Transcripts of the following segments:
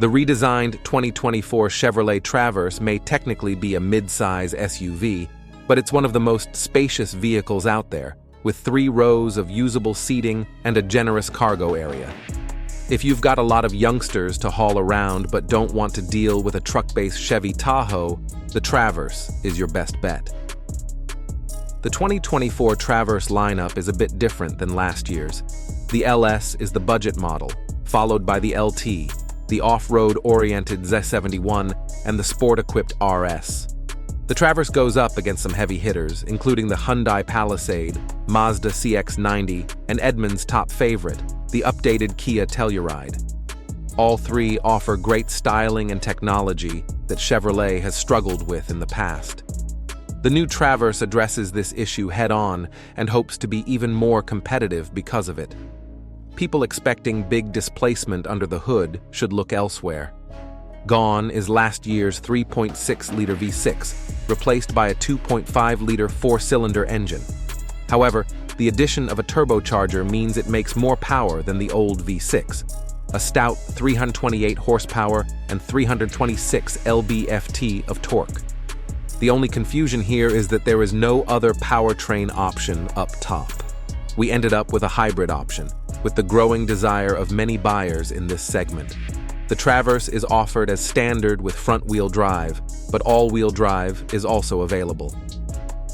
The redesigned 2024 Chevrolet Traverse may technically be a midsize SUV, but it's one of the most spacious vehicles out there, with 3 rows of usable seating and a generous cargo area. If you've got a lot of youngsters to haul around but don't want to deal with a truck-based Chevy Tahoe, the Traverse is your best bet. The 2024 Traverse lineup is a bit different than last year's. The LS is the budget model, followed by the LT, the off-road-oriented Z71, and the sport-equipped RS. The Traverse goes up against some heavy hitters, including the Hyundai Palisade, Mazda CX-90, and Edmunds' top favorite, the updated Kia Telluride. All 3 offer great styling and technology that Chevrolet has struggled with in the past. The new Traverse addresses this issue head-on and hopes to be even more competitive because of it. People expecting big displacement under the hood should look elsewhere. Gone is last year's 3.6-liter V6, replaced by a 2.5-liter 4-cylinder engine. However, the addition of a turbocharger means it makes more power than the old V6, a stout 328 horsepower and 326 lb-ft of torque. The only confusion here is that there is no other powertrain option up top. We ended up with a hybrid option, with the growing desire of many buyers in this segment. The Traverse is offered as standard with front-wheel drive, but all-wheel drive is also available.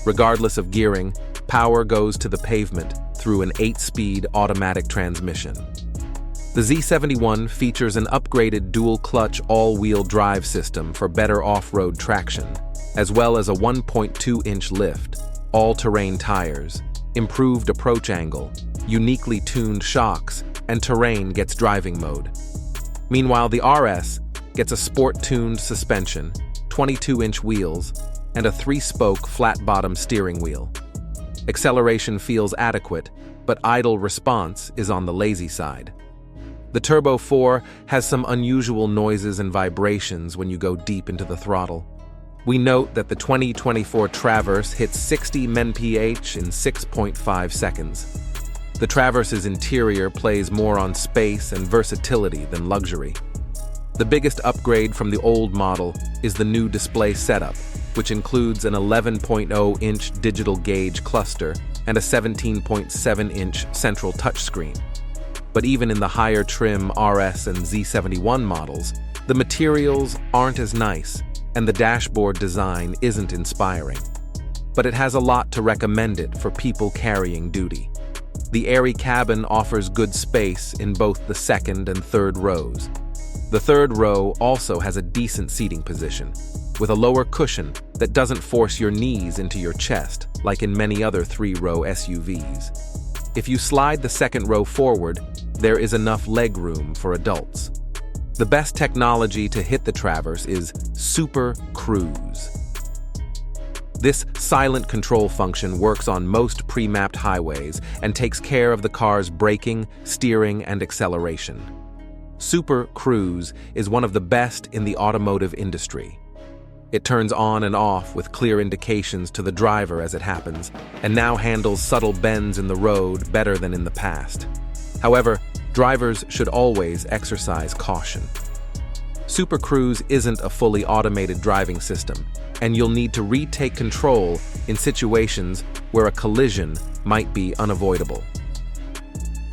Regardless of gearing, power goes to the pavement through an 8-speed automatic transmission. The Z71 features an upgraded dual-clutch all-wheel drive system for better off-road traction, as well as a 1.2-inch lift, all-terrain tires, improved approach angle, uniquely tuned shocks, and terrain gets driving mode. Meanwhile, the RS gets a sport-tuned suspension, 22-inch wheels, and a 3-spoke flat-bottom steering wheel. Acceleration feels adequate, but idle response is on the lazy side. The Turbo 4 has some unusual noises and vibrations when you go deep into the throttle. We note that the 2024 Traverse hits 60 mph in 6.5 seconds. The Traverse's interior plays more on space and versatility than luxury. The biggest upgrade from the old model is the new display setup, which includes an 11.0-inch digital gauge cluster and a 17.7-inch central touchscreen. But even in the higher trim RS and Z71 models, the materials aren't as nice, and the dashboard design isn't inspiring. But it has a lot to recommend it for people carrying duty. The airy cabin offers good space in both the second and third rows. The third row also has a decent seating position, with a lower cushion that doesn't force your knees into your chest, like in many other 3-row SUVs. If you slide the second row forward, there is enough legroom for adults. The best technology to hit the Traverse is Super Cruise. This silent control function works on most pre-mapped highways and takes care of the car's braking, steering, and acceleration. Super Cruise is one of the best in the automotive industry. It turns on and off with clear indications to the driver as it happens, and now handles subtle bends in the road better than in the past. However, drivers should always exercise caution. Super Cruise isn't a fully automated driving system, and you'll need to retake control in situations where a collision might be unavoidable.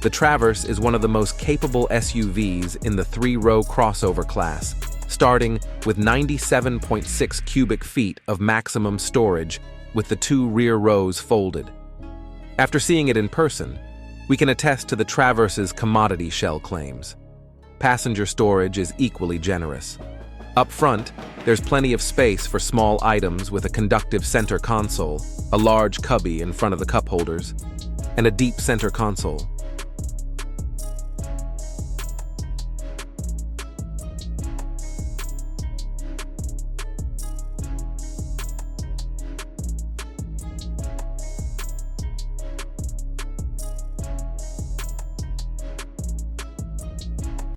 The Traverse is one of the most capable SUVs in the 3-row crossover class, starting with 97.6 cubic feet of maximum storage with the 2 rear rows folded. After seeing it in person, we can attest to the Traverse's commodity shell claims. Passenger storage is equally generous. Up front, there's plenty of space for small items with a conductive center console, a large cubby in front of the cup holders, and a deep center console.